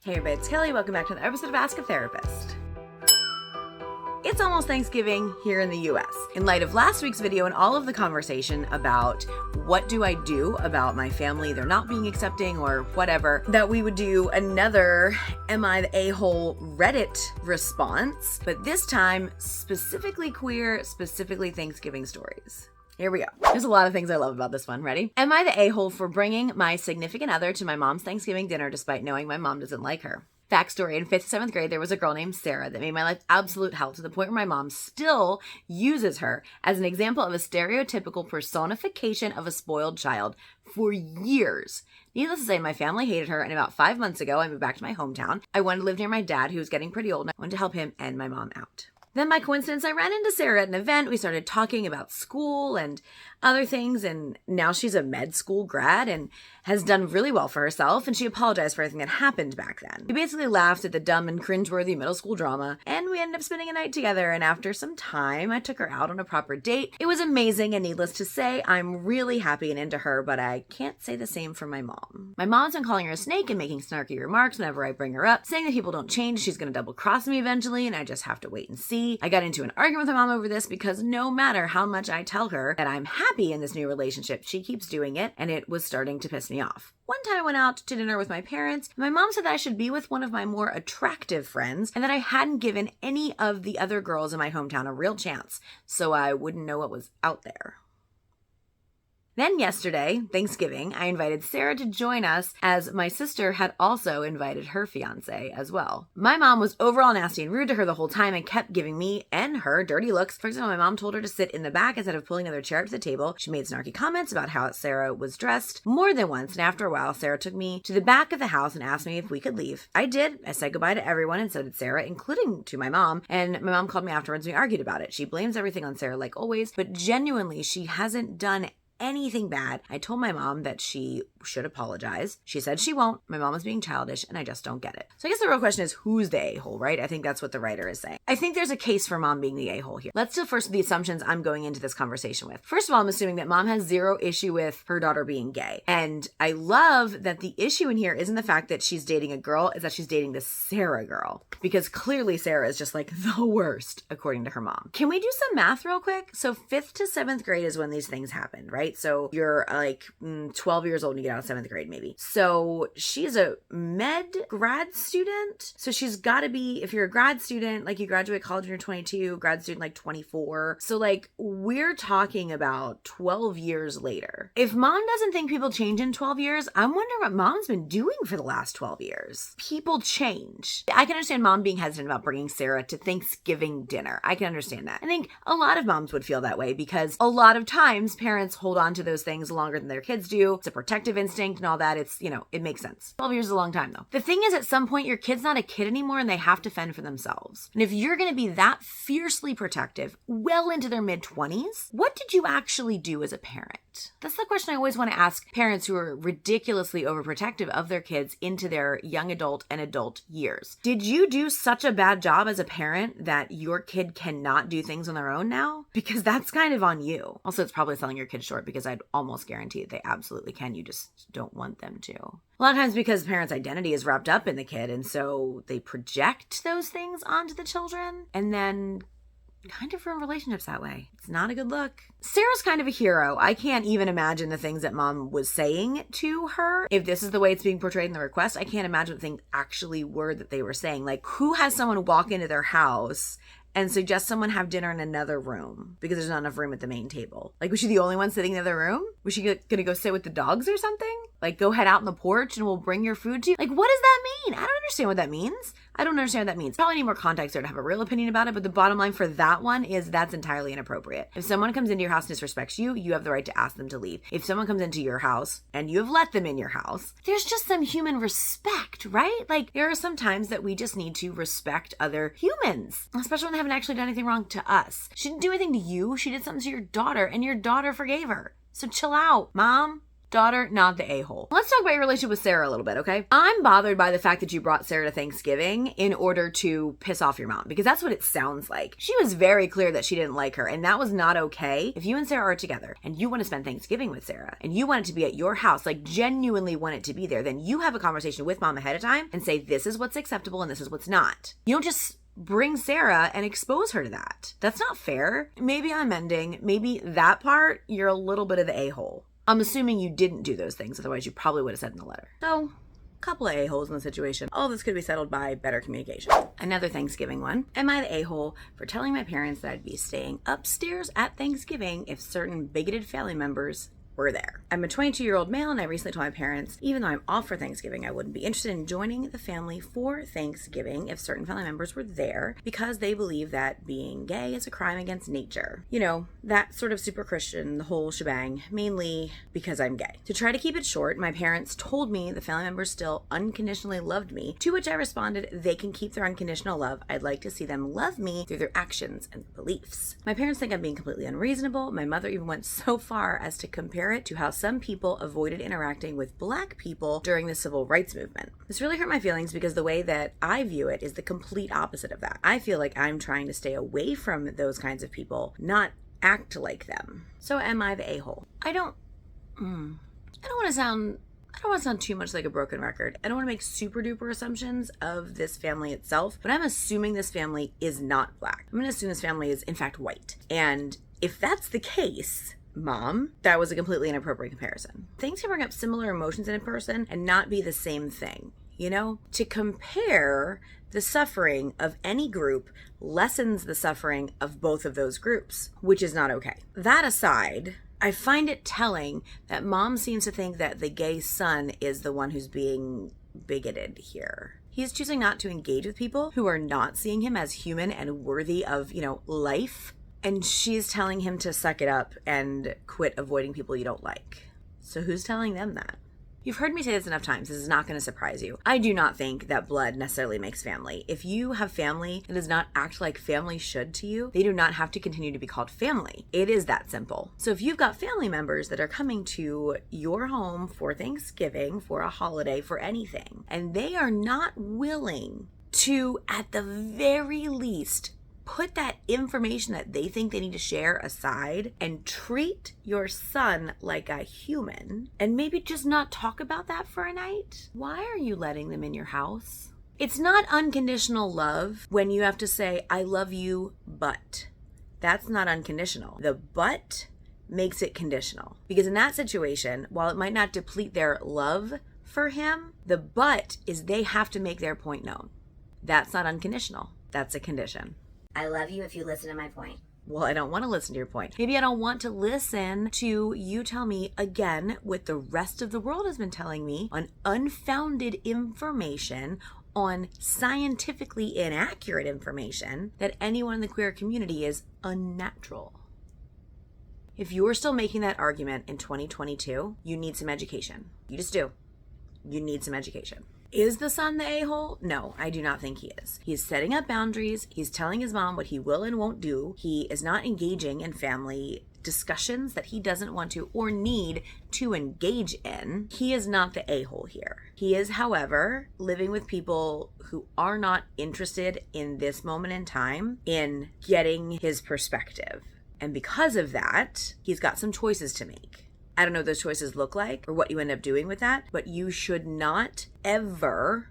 Hey everybody, it's Kelly. Welcome back to another episode of Ask a Therapist. It's almost Thanksgiving here in the US. In light of last week's video and all of the conversation about what do I do about my family, they're not being accepting or whatever, that we would do another Am I the A-hole Reddit response, but this time specifically queer, specifically Thanksgiving stories. Here we go. There's a lot of things I love about this one. Ready? Am I the a-hole for bringing my significant other to my mom's Thanksgiving dinner despite knowing my mom doesn't like her? Backstory, in 5th, 7th grade, there was a girl named Sarah that made my life absolute hell to the point where my mom still uses her as an example of a stereotypical personification of a spoiled child for years. Needless to say, my family hated her, and about 5 months ago, I moved back to my hometown. I wanted to live near my dad, who was getting pretty old, and I wanted to help him and my mom out. Then by coincidence, I ran into Sarah at an event. We started talking about school and other things, and now she's a med school grad and has done really well for herself, and she apologized for everything that happened back then. We basically laughed at the dumb and cringeworthy middle school drama, and we ended up spending a night together, and after some time, I took her out on a proper date. It was amazing, and needless to say, I'm really happy and into her, but I can't say the same for my mom. My mom's been calling her a snake and making snarky remarks whenever I bring her up, saying that people don't change, she's gonna double cross me eventually, and I just have to wait and see. I got into an argument with my mom over this because no matter how much I tell her that I'm happy in this new relationship, she keeps doing it, and it was starting to piss me off. One time I went out to dinner with my parents, and my mom said that I should be with one of my more attractive friends, and that I hadn't given any of the other girls in my hometown a real chance, so I wouldn't know what was out there. Then yesterday, Thanksgiving, I invited Sarah to join us as my sister had also invited her fiance as well. My mom was overall nasty and rude to her the whole time and kept giving me and her dirty looks. For example, my mom told her to sit in the back instead of pulling another chair up to the table. She made snarky comments about how Sarah was dressed more than once, and after a while, Sarah took me to the back of the house and asked me if we could leave. I did. I said goodbye to everyone, and so did Sarah, including to my mom, and my mom called me afterwards and we argued about it. She blames everything on Sarah like always, but genuinely, she hasn't done anything bad. I told my mom that she should apologize. She said she won't. My mom is being childish, and I just don't get it. So I guess the real question is, who's the a-hole, right? I think that's what the writer is saying. I think there's a case for mom being the a-hole here. Let's deal first with the assumptions I'm going into this conversation with. First of all, I'm assuming that mom has zero issue with her daughter being gay. And I love that the issue in here isn't the fact that she's dating a girl, is that she's dating the Sarah girl. Because clearly Sarah is just like the worst, according to her mom. Can we do some math real quick? So 5th to 7th grade is when these things happen, right? So you're like 12 years old and you get out of 7th grade maybe. So she's a med grad student. So she's got to be, if you're a grad student, like you graduate college when you're 22, grad student like 24. So like we're talking about 12 years later. If mom doesn't think people change in 12 years, I'm wondering what mom's been doing for the last 12 years. People change. I can understand mom being hesitant about bringing Sarah to Thanksgiving dinner. I can understand that. I think a lot of moms would feel that way because a lot of times parents hold on to those things longer than their kids do. It's a protective instinct and all that. It's, it makes sense. 12 years is a long time though. The thing is, at some point, your kid's not a kid anymore and they have to fend for themselves. And if you're going to be that fiercely protective well into their mid-20s, what did you actually do as a parent? That's the question I always want to ask parents who are ridiculously overprotective of their kids into their young adult and adult years. Did you do such a bad job as a parent that your kid cannot do things on their own now? Because that's kind of on you. Also, it's probably selling your kid short because I'd almost guarantee they absolutely can. You just don't want them to. A lot of times because parents' identity is wrapped up in the kid, and so they project those things onto the children and then kind of ruin relationships that way. It's not a good look. Sarah's kind of a hero. I can't even imagine the things that mom was saying to her. If this is the way it's being portrayed in the request, I can't imagine what things actually were that they were saying. Like, who has someone walk into their house and suggest someone have dinner in another room because there's not enough room at the main table? Like, was she the only one sitting in the other room? Was she gonna go sit with the dogs or something? Like, go head out on the porch and we'll bring your food to you? Like, what does that mean? I don't understand what that means. I don't understand what that means. Probably need more context there to have a real opinion about it, but the bottom line for that one is that's entirely inappropriate. If someone comes into your house and disrespects you, you have the right to ask them to leave. If someone comes into your house and you have let them in your house, there's just some human respect, right? Like, there are some times that we just need to respect other humans, especially when they haven't actually done anything wrong to us. She didn't do anything to you. She did something to your daughter, and your daughter forgave her. So chill out, mom. Daughter, not the a-hole. Let's talk about your relationship with Sarah a little bit, okay? I'm bothered by the fact that you brought Sarah to Thanksgiving in order to piss off your mom, because that's what it sounds like. She was very clear that she didn't like her, and that was not okay. If you and Sarah are together and you want to spend Thanksgiving with Sarah and you want it to be at your house, like genuinely want it to be there, then you have a conversation with mom ahead of time and say, this is what's acceptable and this is what's not. You don't just bring Sarah and expose her to that. That's not fair. Maybe I'm mending. Maybe that part, you're a little bit of the a-hole. I'm assuming you didn't do those things, otherwise you probably would have said in the letter. So, a couple of a-holes in the situation. All this could be settled by better communication. Another Thanksgiving one. Am I the a-hole for telling my parents that I'd be staying upstairs at Thanksgiving if certain bigoted family members were there? I'm a 22-year-old male, and I recently told my parents, even though I'm off for Thanksgiving, I wouldn't be interested in joining the family for Thanksgiving if certain family members were there, because they believe that being gay is a crime against nature. You know, that sort of super Christian, the whole shebang, mainly because I'm gay. To try to keep it short, my parents told me the family members still unconditionally loved me, to which I responded, they can keep their unconditional love. I'd like to see them love me through their actions and beliefs. My parents think I'm being completely unreasonable. My mother even went so far as to compare it to how some people avoided interacting with Black people during the civil rights movement. This really hurt my feelings because the way that I view it is the complete opposite of that. I feel like I'm trying to stay away from those kinds of people, not act like them. So am I the a-hole? I don't want to sound too much like a broken record. I don't want to make super duper assumptions of this family itself, but I'm assuming this family is not Black. I'm going to assume this family is in fact white. And if that's the case, Mom, that was a completely inappropriate comparison. Things can bring up similar emotions in a person and not be the same thing, you know? To compare the suffering of any group lessens the suffering of both of those groups, which is not okay. That aside, I find it telling that Mom seems to think that the gay son is the one who's being bigoted here. He's choosing not to engage with people who are not seeing him as human and worthy of, life. And she's telling him to suck it up and quit avoiding people you don't like. So who's telling them that? You've heard me say this enough times. This is not going to surprise you. I do not think that blood necessarily makes family. If you have family that does not act like family should to you, they do not have to continue to be called family. It is that simple. So if you've got family members that are coming to your home for Thanksgiving, for a holiday, for anything, and they are not willing to, at the very least, put that information that they think they need to share aside and treat your son like a human and maybe just not talk about that for a night. Why are you letting them in your house? It's not unconditional love when you have to say, I love you, but. That's not unconditional. The but makes it conditional. Because in that situation, while it might not deplete their love for him, the but is they have to make their point known. That's not unconditional. That's a condition. I love you if you listen to my point. Well, I don't want to listen to your point. Maybe I don't want to listen to you tell me again what the rest of the world has been telling me on unfounded information, on scientifically inaccurate information, that anyone in the queer community is unnatural. If you're still making that argument in 2022, you need some education. You just do. You need some education. Is the son the a-hole? No, I do not think he is. He's setting up boundaries. He's telling his mom what he will and won't do. He is not engaging in family discussions that he doesn't want to or need to engage in. He is not the a-hole here. He is, however, living with people who are not interested in this moment in time in getting his perspective. And because of that, he's got some choices to make. I don't know what those choices look like or what you end up doing with that, but you should not ever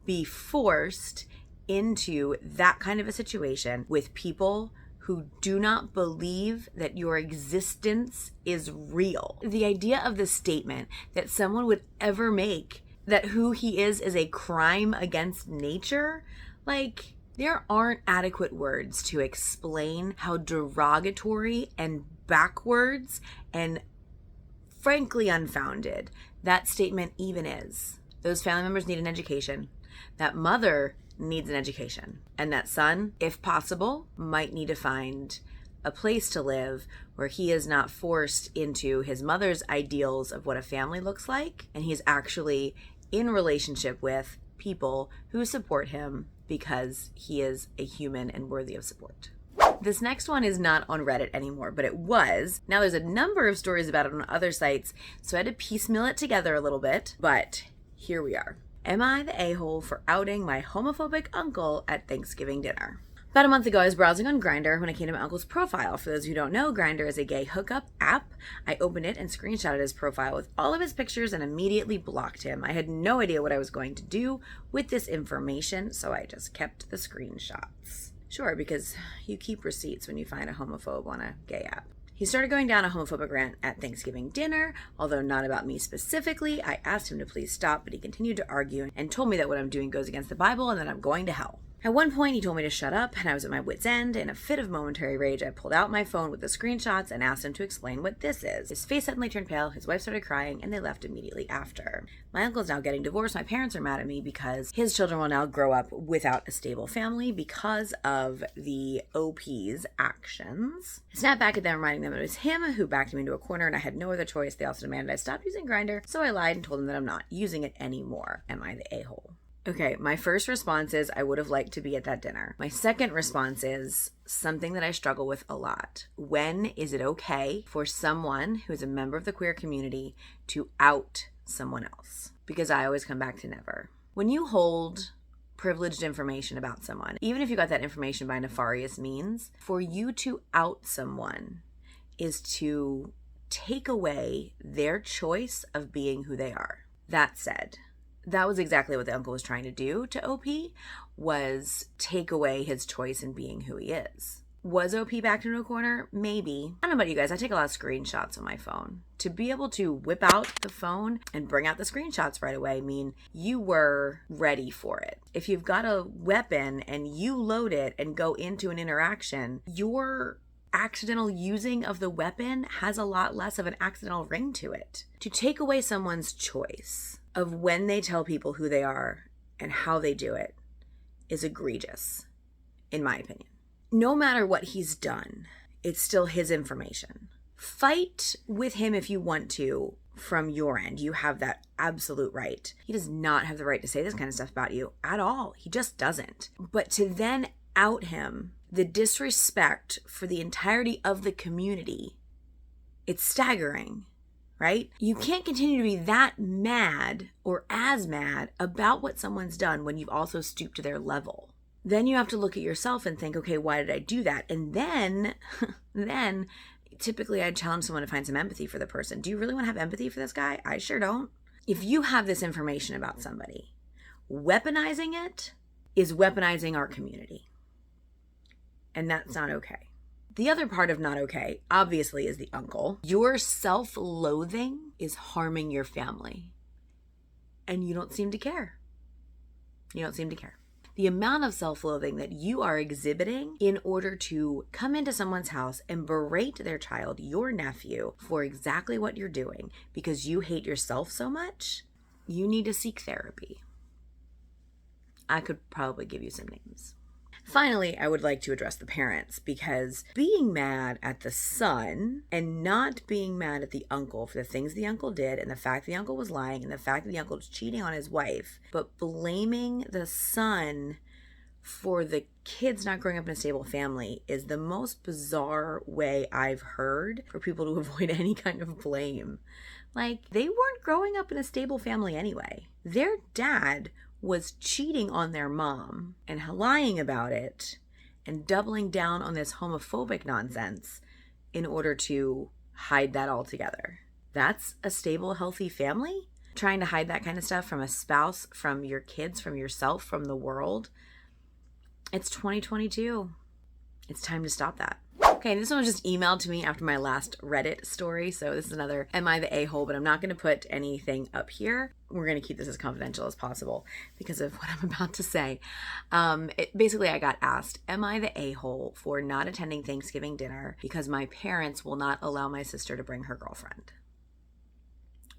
be forced into that kind of a situation with people who do not believe that your existence is real. The idea of the statement that someone would ever make that who he is a crime against nature, like, there aren't adequate words to explain how derogatory and backwards and frankly unfounded that statement even is. Those family members need an education. That mother needs an education. And that son, if possible, might need to find a place to live where he is not forced into his mother's ideals of what a family looks like, and he's actually in relationship with people who support him because he is a human and worthy of support. This next one is not on Reddit anymore, but it was. Now there's a number of stories about it on other sites, so I had to piecemeal it together a little bit, but here we are. Am I the a-hole for outing my homophobic uncle at Thanksgiving dinner? About a month ago, I was browsing on Grindr when I came to my uncle's profile. For those who don't know, Grindr is a gay hookup app. I opened it and screenshotted his profile with all of his pictures and immediately blocked him. I had no idea what I was going to do with this information, so I just kept the screenshots. Sure, because you keep receipts when you find a homophobe on a gay app. He started going down a homophobic rant at Thanksgiving dinner, although not about me specifically. I asked him to please stop, but he continued to argue and told me that what I'm doing goes against the Bible and that I'm going to hell. At one point, he told me to shut up, and I was at my wit's end. In a fit of momentary rage, I pulled out my phone with the screenshots and asked him to explain what this is. His face suddenly turned pale, his wife started crying, and they left immediately after. My uncle's now getting divorced. My parents are mad at me because his children will now grow up without a stable family because of the OP's actions. I snapped back at them, reminding them it was him who backed me into a corner, and I had no other choice. They also demanded I stop using Grindr, so I lied and told them that I'm not using it anymore. Am I the a-hole? Okay, my first response is I would have liked to be at that dinner. My second response is something that I struggle with a lot. When is it okay for someone who is a member of the queer community to out someone else? Because I always come back to never. When you hold privileged information about someone, even if you got that information by nefarious means, for you to out someone is to take away their choice of being who they are. That said, that was exactly what the uncle was trying to do to OP, was take away his choice in being who he is. Was OP backed into a corner? Maybe. I don't know about you guys, I take a lot of screenshots on my phone. To be able to whip out the phone and bring out the screenshots right away mean you were ready for it. If you've got a weapon and you load it and go into an interaction, your accidental using of the weapon has a lot less of an accidental ring to it. To take away someone's choice of when they tell people who they are and how they do it is egregious, in my opinion. No matter what he's done, it's still his information. Fight with him if you want to from your end. You have that absolute right. He does not have the right to say this kind of stuff about you at all. He just doesn't. But to then out him, the disrespect for the entirety of the community, it's staggering. Right? You can't continue to be that mad or as mad about what someone's done when you've also stooped to their level. Then you have to look at yourself and think, okay, why did I do that? And then typically I'd challenge someone to find some empathy for the person. Do you really want to have empathy for this guy? I sure don't. If you have this information about somebody, weaponizing it is weaponizing our community. And that's not okay. The other part of not okay, obviously, is the uncle. Your self-loathing is harming your family. And you don't seem to care. You don't seem to care. The amount of self-loathing that you are exhibiting in order to come into someone's house and berate their child, your nephew, for exactly what you're doing because you hate yourself so much, you need to seek therapy. I could probably give you some names. Finally, I would like to address the parents, because being mad at the son and not being mad at the uncle for the things the uncle did and the fact the uncle was lying and the fact that the uncle was cheating on his wife, but blaming the son for the kids not growing up in a stable family is the most bizarre way I've heard for people to avoid any kind of blame. Like, they weren't growing up in a stable family anyway. Their dad was cheating on their mom and lying about it and doubling down on this homophobic nonsense in order to hide that altogether. That's a stable, healthy family? Trying to hide that kind of stuff from a spouse, from your kids, from yourself, from the world. It's 2022. It's time to stop that. Okay, this one was just emailed to me after my last Reddit story, so this is another Am I the A-hole, but I'm not going to put anything up here. We're going to keep this as confidential as possible because of what I'm about to say. Basically, I got asked, am I the a-hole for not attending Thanksgiving dinner because my parents will not allow my sister to bring her girlfriend?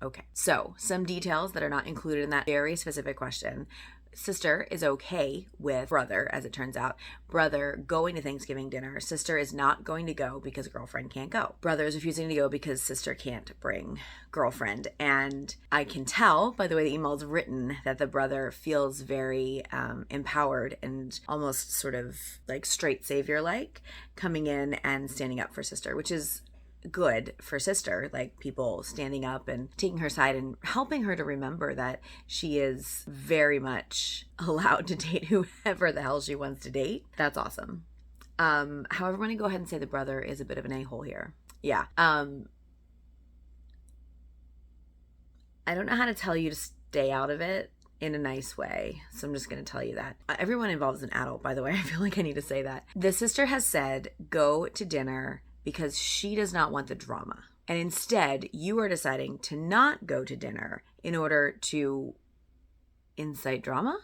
Okay, so some details that are not included in that very specific question. sister is okay with brother, as it turns out, brother going to Thanksgiving dinner. Sister is not going to go because girlfriend can't go. Brother is refusing to go because sister can't bring girlfriend. And I can tell by the way the email is written that the brother feels very empowered and almost sort of like straight savior-like, coming in and standing up for sister, which is good for sister, like people standing up and taking her side and helping her to remember that she is very much allowed to date whoever the hell she wants to date. That's awesome. However, I'm going to go ahead and say the brother is a bit of an a-hole here. Yeah. I don't know how to tell you to stay out of it in a nice way, so I'm just going to tell you that. Everyone involved is an adult, by the way. I feel like I need to say that. The sister has said, go to dinner because she does not want the drama. And instead, you are deciding to not go to dinner in order to incite drama.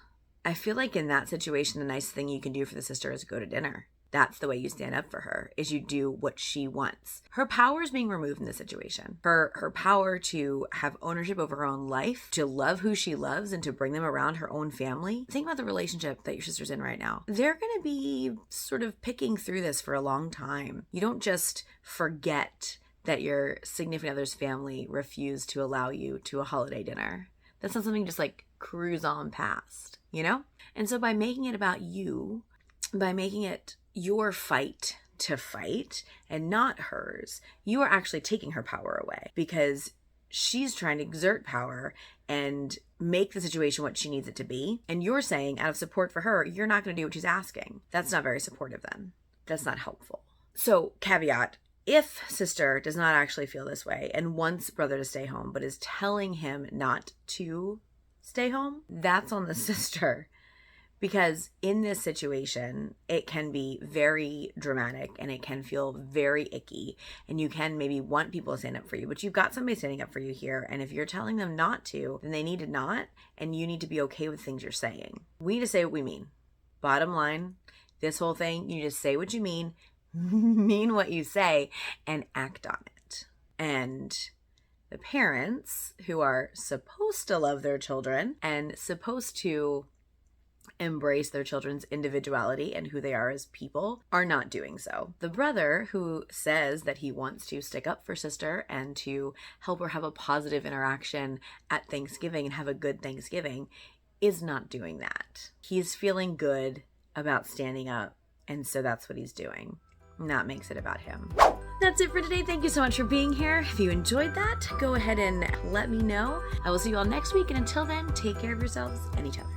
I feel like in that situation, the nice thing you can do for the sister is go to dinner. That's the way you stand up for her, is you do what she wants. Her power is being removed in this situation. Her power to have ownership over her own life, to love who she loves, and to bring them around her own family. Think about the relationship that your sister's in right now. They're going to be sort of picking through this for a long time. You don't just forget that your significant other's family refused to allow you to a holiday dinner. That's not something you just like cruise on past, you know? And so by making it about you, by making it your fight to fight and not hers, you are actually taking her power away because she's trying to exert power and make the situation what she needs it to be. And you're saying out of support for her, you're not going to do what she's asking. That's not very supportive then. That's not helpful. So caveat, if sister does not actually feel this way and wants brother to stay home, but is telling him not to stay home, that's on the sister. Because in this situation, it can be very dramatic and it can feel very icky. And you can maybe want people to stand up for you, but you've got somebody standing up for you here. And if you're telling them not to, then they need to not. And you need to be okay with things you're saying. We need to say what we mean. Bottom line, this whole thing, you just say what you mean what you say, and act on it. And the parents who are supposed to love their children and supposed to embrace their children's individuality and who they are as people are not doing so. The brother who says that he wants to stick up for sister and to help her have a positive interaction at Thanksgiving and have a good Thanksgiving is not doing that. He's feeling good about standing up, and so that's what he's doing. And that makes it about him. That's it for today. Thank you so much for being here. If you enjoyed that, go ahead and let me know. I will see you all next week, and until then, take care of yourselves and each other.